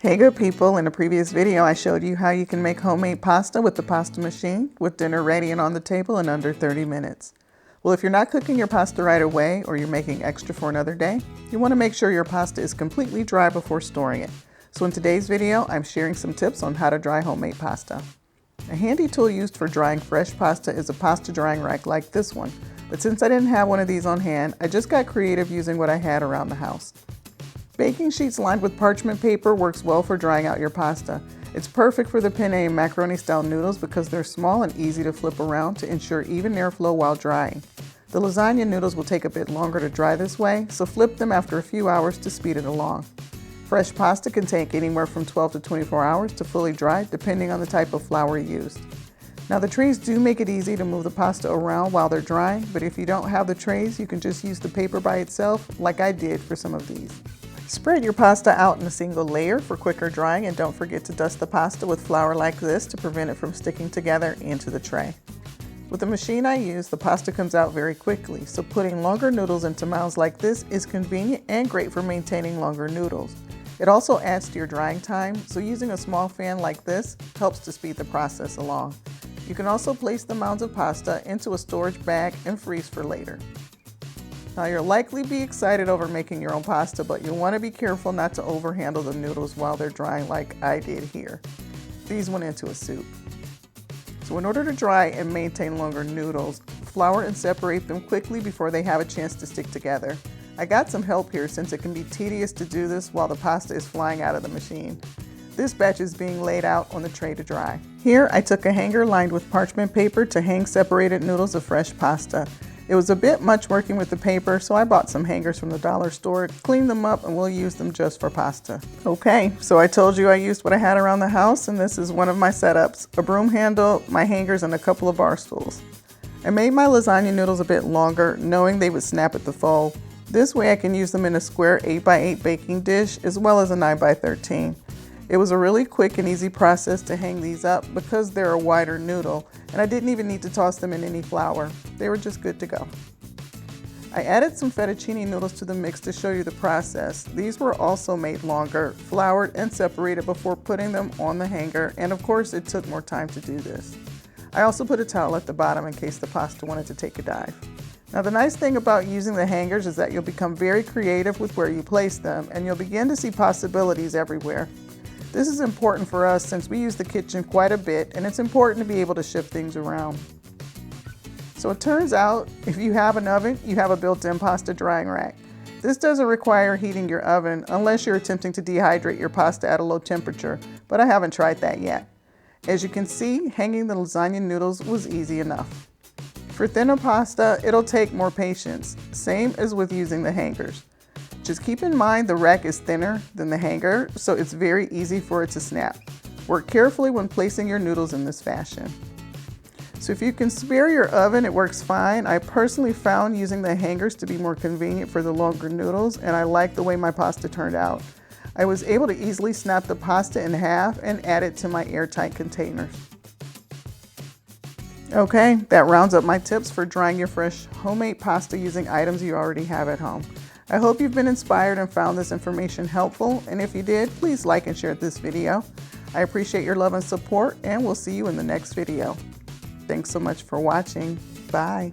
Hey good people, in a previous video I showed you how you can make homemade pasta with the pasta machine with dinner ready and on the table in under 30 minutes. Well, if you're not cooking your pasta right away or you're making extra for another day, you want to make sure your pasta is completely dry before storing it. So in today's video, I'm sharing some tips on how to dry homemade pasta. A handy tool used for drying fresh pasta is a pasta drying rack like this one. But since I didn't have one of these on hand, I just got creative using what I had around the house. Baking sheets lined with parchment paper works well for drying out your pasta. It's perfect for the penne and macaroni style noodles because they're small and easy to flip around to ensure even airflow while drying. The lasagna noodles will take a bit longer to dry this way, so flip them after a few hours to speed it along. Fresh pasta can take anywhere from 12 to 24 hours to fully dry depending on the type of flour used. Now the trays do make it easy to move the pasta around while they're drying, but if you don't have the trays, you can just use the paper by itself like I did for some of these. Spread your pasta out in a single layer for quicker drying, and don't forget to dust the pasta with flour like this to prevent it from sticking together into the tray. With the machine I use, the pasta comes out very quickly, so putting longer noodles into mounds like this is convenient and great for maintaining longer noodles. It also adds to your drying time, so using a small fan like this helps to speed the process along. You can also place the mounds of pasta into a storage bag and freeze for later. Now you'll likely be excited over making your own pasta, but you'll want to be careful not to overhandle the noodles while they're drying like I did here. These went into a soup. So in order to dry and maintain longer noodles, flour and separate them quickly before they have a chance to stick together. I got some help here since it can be tedious to do this while the pasta is flying out of the machine. This batch is being laid out on the tray to dry. Here I took a hanger lined with parchment paper to hang separated noodles of fresh pasta. It was a bit much working with the paper, so I bought some hangers from the dollar store, cleaned them up, and we'll use them just for pasta. Okay, so I told you I used what I had around the house, and this is one of my setups: a broom handle, my hangers, and a couple of bar stools. I made my lasagna noodles a bit longer, knowing they would snap at the fold. This way I can use them in a square 8x8 baking dish, as well as a 9x13. It was a really quick and easy process to hang these up because they're a wider noodle, and I didn't even need to toss them in any flour. They were just good to go. I added some fettuccine noodles to the mix to show you the process. These were also made longer, floured, and separated before putting them on the hanger, and of course it took more time to do this. I also put a towel at the bottom in case the pasta wanted to take a dive. Now the nice thing about using the hangers is that you'll become very creative with where you place them, and you'll begin to see possibilities everywhere. This is important for us since we use the kitchen quite a bit, and it's important to be able to shift things around. So it turns out, if you have an oven, you have a built-in pasta drying rack. This doesn't require heating your oven unless you're attempting to dehydrate your pasta at a low temperature, but I haven't tried that yet. As you can see, hanging the lasagna noodles was easy enough. For thinner pasta, it'll take more patience, same as with using the hangers. Just keep in mind the rack is thinner than the hanger, so it's very easy for it to snap. Work carefully when placing your noodles in this fashion. So if you can spare your oven, it works fine. I personally found using the hangers to be more convenient for the longer noodles, and I like the way my pasta turned out. I was able to easily snap the pasta in half and add it to my airtight containers. Okay, that rounds up my tips for drying your fresh homemade pasta using items you already have at home. I hope you've been inspired and found this information helpful, and if you did, please like and share this video. I appreciate your love and support, and we'll see you in the next video. Thanks so much for watching. Bye.